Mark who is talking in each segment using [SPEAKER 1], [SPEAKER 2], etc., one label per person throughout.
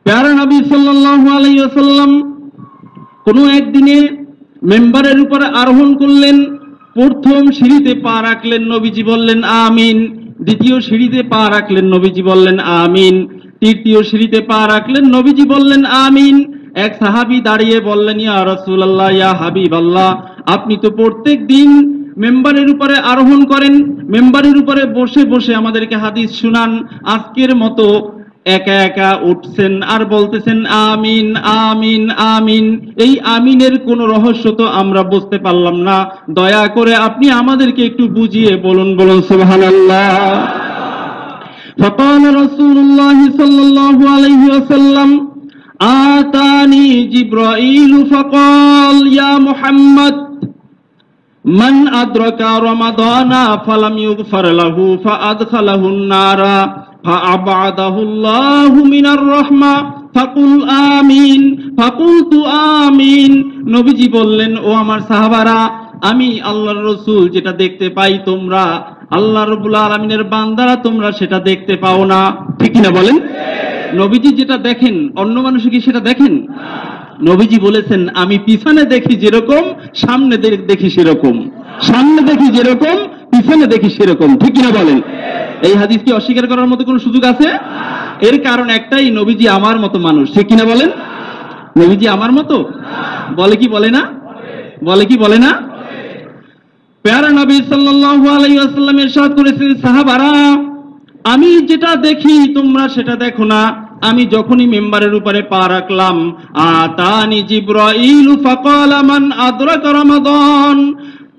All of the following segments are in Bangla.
[SPEAKER 1] প্যারা নবী সাল্লাল্লাহু আলাইহি ওয়াসাল্লাম কোনো একদিনে মেম্বারের উপরে আরোহণ করলেন। প্রথম সিঁড়িতে পা রাখলেন, নবীজি বললেন আমিন। দ্বিতীয় সিঁড়িতে পা রাখলেন, নবীজি বললেন আমিন। তৃতীয় সিঁড়িতে পা রাখলেন, নবীজি বললেন আমিন। এক সাহাবী দাঁড়িয়ে বললেন, ইয়া রাসূলুল্লাহ, ইয়া হাবিবাল্লাহ, আপনি তো প্রত্যেক দিন মেম্বারের উপরে আরোহণ করেন, মেম্বারের উপরে বসে বসে আমাদেরকে হাদিস শুনান, আজকের মতো একা একা উঠছেন আর বলতেছেন আমিন আমিন আমিন। এই আমিনের কোন রহস্য তো আমরা বুঝতে পারলাম না, দয়া করে আপনি আমাদেরকে একটু বুঝিয়ে বলুন। বলুন সুবহানাল্লাহ। فقال رسول الله صلى الله عليه وسلم آتاني جبرائيل فقال يا محمد من أدرك رمضان فلم يغفر له فأدخله النار فأبعده الله من الرحمة فقل آمين فقلت آمين। নবীজি বললেন, ও আমার সাহাবারা, আমি আল্লাহর রাসূল যেটা দেখতে পাই তোমরা আল্লাহ রাব্বুল আলামিনের বান্দারা তোমরা সেটা দেখতে পাও না, ঠিক কিনা বলেন? নবীজি যেটা দেখেন অন্য মানুষ কি সেটা দেখেন? নবীজি বলেছেন, আমি পিছনে দেখি যেরকম সামনে দেখি সেরকম, সামনে দেখি যেরকম পিছনে দেখি সেরকম, ঠিক কিনা বলেন? এই হাদিস কি অস্বীকার করার মতো কোনো সুযোগ আছে? এর কারণ একটাই, নবীজি আমার মতো মানুষ, ঠিক কিনা বলেন? নবীজি আমার মতো বলে কি বলে না? বলে কি বলে না? প্যারা নবী সাল্লাল্লাহু আলাইহি ওয়াসাল্লাম ইরশাদ করেছেন, সাহাবারা, আমি যেটা দেখি তোমরা সেটা দেখো না। আমি যখনই মেম্বারের উপরে পা রাখলাম, আতানি জিবরাইল ফাকালা মান আদরাকা রমাদান,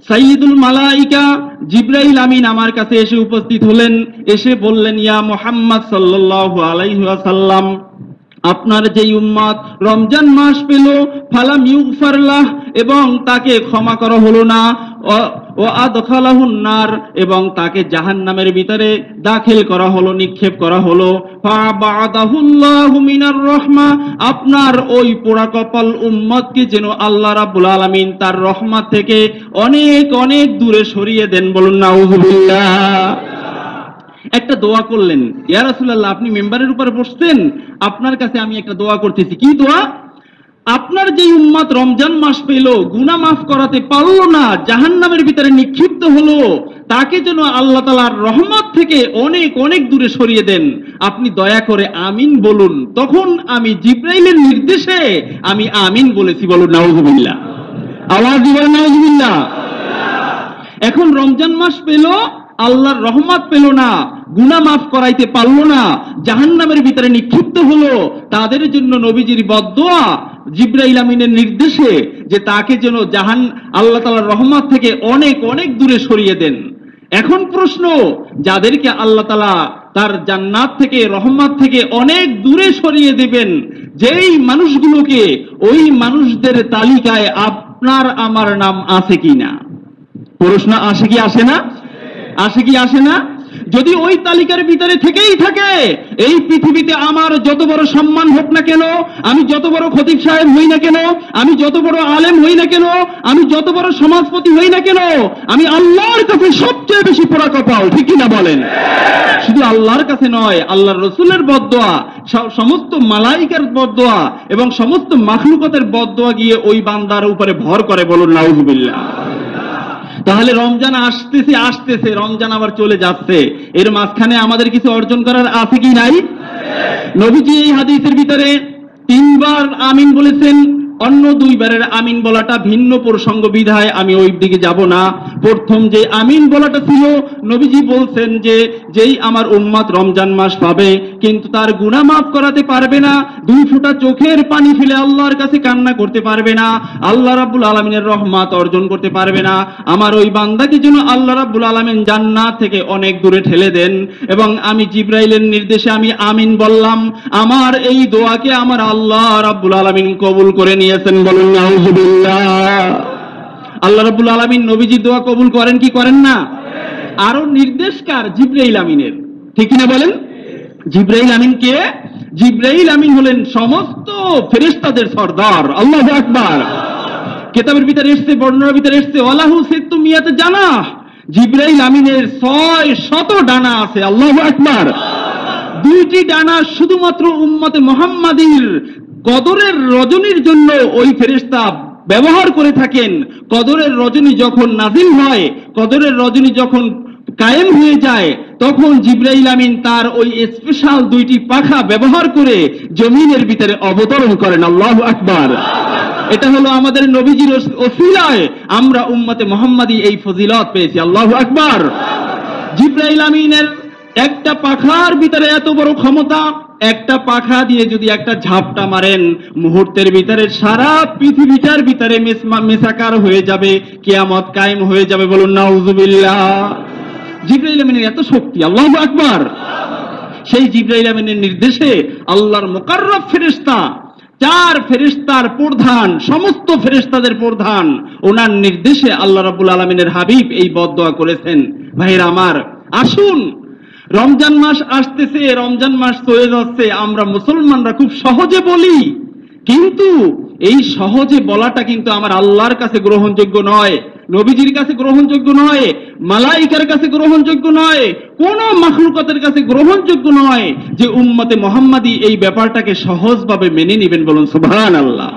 [SPEAKER 1] সাইয়্যিদুল মালাইকা জিবরাইল আমিন আমার কাছে এসে উপস্থিত হলেন, এসে বললেন, ইয়া মুহাম্মদ সাল্লাল্লাহু আলাইহি ওয়াসাল্লাম, আপনার যেই উম্মত রমজান মাস পেল ফালাম ইউগফার লাহ, এবং তাকে ক্ষমা করা হলো না, ও আদখালাহুন নার, এবং তাকে জাহান্নামের ভিতরে দাখিল করা হলো, নিক্ষেপ করা হলো। ফাবাদাহুল্লাহু মিনার রাহমা, আপনার ওই পোড়া কপাল উম্মতকে যেন আল্লাহ রাব্বুল আলামিন তার রহমত থেকে অনেক অনেক দূরে সরিয়ে দেন। বলুন নাউযুবিল্লাহ। একটা দোয়া করলেন, ইয়া রাসূলুল্লাহ, আপনি মেম্বারের উপরে বসছেন, আপনার কাছে আমি একটা দোয়া করতেছি। কি দোয়া? আপনার যে উম্মত রমজান মাস পেল, গুনাহ মাফ করাতে পারলো না, জাহান্নামের ভিতরে নিক্ষিপ্ত হলো, তাকে যেন আল্লাহ তাআলার রহমত থেকে অনেক অনেক দূরে সরিয়ে দেন। আপনি দয়া করে আমিন বলুন। তখন আমি জিবরাইলের নির্দেশে আমি আমিন বলেছি। বলুন নাউযুবিল্লাহ। আওয়াজ দিবেন নাউযুবিল্লাহ। এখন রমজান মাস পেল, আল্লাহর রহমত পেল না, গুনাহ মাফ করাইতে পারলো না, জাহান্নামের ভিতরে নিক্ষিপ্ত হলো, তাদের জন্য নবীজির বদদোয়া জিবরাইল আমিনের নির্দেশে যে তাকে যেন আল্লাহ তাআলার রহমত থেকে অনেক অনেক দূরে সরিয়ে দেন। এখন প্রশ্ন, যাদেরকে আল্লাহ তাআলা তার জান্নাত থেকে রহমত থেকে অনেক দূরে সরিয়ে দেবেন, যেই মানুষগুলোকে, ওই মানুষদের তালিকায় আপনার আমার নাম আছে কিনা? প্রশ্ন আসে কি আসে না? আসে কি আসে না? যদি ওই তালিকার ভিতরে থেকেই থাকে, এই পৃথিবীতে আমার যত বড় সম্মান হোক না কেন, আমি যত বড় খতিব সাহেব হই না কেন, আমি যত বড় আলেম হই না কেন, আমি যত বড় সমাজপতি হই না কেন, আমি আল্লাহর কাছে সবচেয়ে বেশি পোড়া কপাল, ঠিক কিনা বলেন? শুধু আল্লাহর কাছে নয়, আল্লাহর রাসূলের বদদোয়া, সমস্ত মালাইকার বদদোয়া এবং সমস্ত মাখলুকাতের বদদোয়া গিয়ে ওই বান্দার উপরে ভর করে। বলুন নাউযুবিল্লাহ। তাহলে রমজান আসতেছে আসতেছে, রমজান আবার চলে যাচ্ছে, এর মাঝখানে আমাদের কিছু অর্জন করার আছে কি নাই? নবীজি এই হাদিসের ভিতরে 3 বার আমিন বলেছেন, অন্য 2 বারের আমিন বলাটা ভিন্ন প্রসঙ্গ বিধায় আমি ওই দিকে যাব না। প্রথম যে আমিন বলাটা ছিল, নবীজি বলছেন যে যেই আমার উম্মত রমজান মাস পাবে কিন্তু তার গুনাহ মাফ করাতে পারবে না, 2 ফোঁটা চোখের পানি ফেলে আল্লাহর কাছে কান্না করতে পারবে না, আল্লাহ রাব্বুল আলামিনের রহমত অর্জন করতে পারবে না, আমার ওই বান্দাকে যেন আল্লাহ রাব্বুল আলামিন জান্নাত থেকে অনেক দূরে ঠেলে দেন। এবং আমি জিবরাইলের নির্দেশে আমি আমিন বললাম, আমার এই দোয়াকে আমার আল্লাহ রাব্বুল আলামিন কবুল করে নিয়েছেন। বলুন নাউযুবিল্লাহ। আল্লাহ রাব্বুল আলামিন নবীজির দোয়া কবুল করেন কি করেন না? আরো নির্দেশকার জিবরাইল আমিনের, ঠিক কিনা বলেন? জিবরাইল আমিন কে? জিবরাইল আমিন হলেন সমস্ত ফেরেশতাদের সরদার। আল্লাহু আকবার। কিতাবের ভিতরে এসেছে, বর্ণনার ভিতরে এসেছে, ওয়ালাহু সিত্তু মিয়াত জানাহ, জিবরাইল আমিনের 600 ডানা আছে। আল্লাহু আকবার। দুইটি ডানা শুধুমাত্র উম্মতে মুহাম্মাদীর কদরের রজনীর জন্য ওই ফেরেশতা ব্যবহার করে থাকেন। কদরের রজনী যখন নাজিল হয়, কদরের রজনী যখন কায়েম হয়ে যায়, তখন জিবরাইল আমিন তার ওই স্পেশাল দুইটি পাখা ব্যবহার করে জমিনের ভিতরে অবতরণ করেন। আল্লাহু আকবার। এটা হলো আমাদের নবীজির ওসিলায় আমরা উম্মতে মুহাম্মাদী এই ফজিলত পেয়েছি। আল্লাহু আকবার। জিবরাইল আমিনের একটা পাখার ভিতরে এত বড় ক্ষমতা, একটা পাখা দিয়ে যদি একটা ঝাপটা মারেন, মুহূর্তের ভিতরে সারা পৃথিবীটার ভিতরে মেসাকার হয়ে যাবে, কিয়ামত কায়েম হয়ে যাবে। বলুন নাউজুবিল্লাহ। জিবরাইল আমিনের এত শক্তি। আল্লাহু আকবার। সেই জিবরাইল আমিনের নির্দেশে আল্লাহর মুকাররব ফেরেশতা, চার ফেরেশতার প্রধান, সমস্ত ফেরেশতাদের প্রধান, ওনার নির্দেশে আল্লাহ রাব্বুল আলামিনের হাবিব এই বদদোয়া করেছেন। ভাইরা আমার, আসুন, রমজান মাস আসতেছে, রমজান মাস চলে যাচ্ছে, আমরা মুসলমানরা খুব সহজে বলি, কিন্তু এই সহজে বলাটা কিন্তু আমার আল্লাহর কাছে গ্রহণযোগ্য নয়, নবীজির কাছে গ্রহণযোগ্য নয়, মালাইকার কাছে গ্রহণযোগ্য নয়, কোন মাখলুকাতের কাছে গ্রহণযোগ্য নয় যে উম্মতে মুহাম্মাদী এই ব্যাপারটাকে সহজভাবে মেনে নেবেন। বলুন সুবহানাল্লাহ।